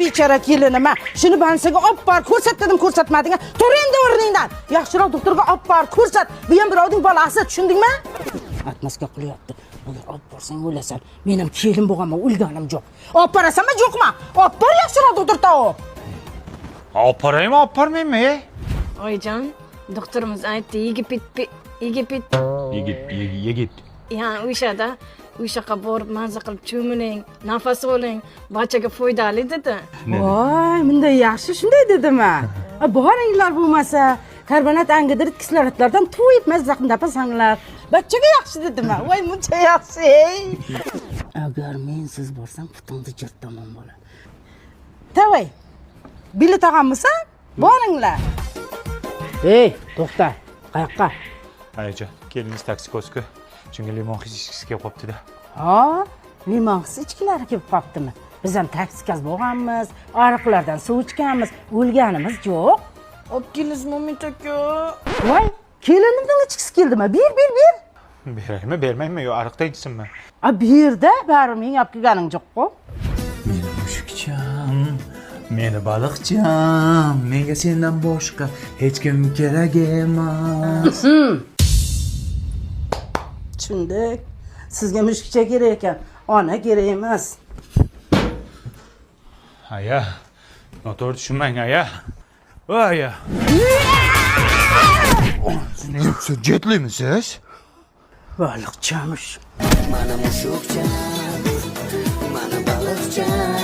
bechara kelinim ha. Shuni bansaga olib bor, ko'rsat dedim, ko'rsatmading. Tur endi o'rningdan. Yaxshiroq doktorga olib bor, ko'rsat. Bu ham birovning bolasi, tushundingmi? Atmasga qilyapti. Agar olib borsang o'lasan. Men ham kelin bo'lganman, o'lganim yo'q. Olib borasanmi, yo'qmi? Olib bor yaxshiroq doktor topib. Olib boraymi, olib bormaymi? Oyijon, doktorimiz aytdi, Yigit. Yani o'shaqa borib maza qilib cho'miling, nafas oling, barchaga foydali dedi. Voy, bunday yaxshi shunday dedimi? Boringlar bo'lmasa, karbonat angidrid kislorodlardan to'yib mazaqni sanglar. Barchaga yaxshi dedimi? Voy, muncha yaxshi. Agar men siz borsam, putingni jirtaman bola. Tavay. Bilet olganmisan? Boringlar. Ey, to'xta. Qayoqqa? Ayajon, keliniz taksiko'sku. Chunki limon his kelib qopti-da. Ha, limon ichkilari kelib qoptimi? Biz ham taksikaz bo'lganmiz, ariqlardan suv ichganmiz, o'lganimiz yo'q. Olib kelingizmi, Umid aka? Voy, kelinimning ichkisi keldimi? Bir. Beraymi, bermaymi, yo ariqda ichsinmi? Birda bari men olib kelganing yo'q-ku. Meni mushukcham, meni baliqcham, menga sendan boshqa hech kim kerak emas. Tushundik. Sizga mushukcha kerak ekan, ona kerak emas. Aya, noto'g'ri tushunmang, aya. Aya. Siz jetlimisiz? Baliqchamush. Mana mushukcha, mana baliqcha.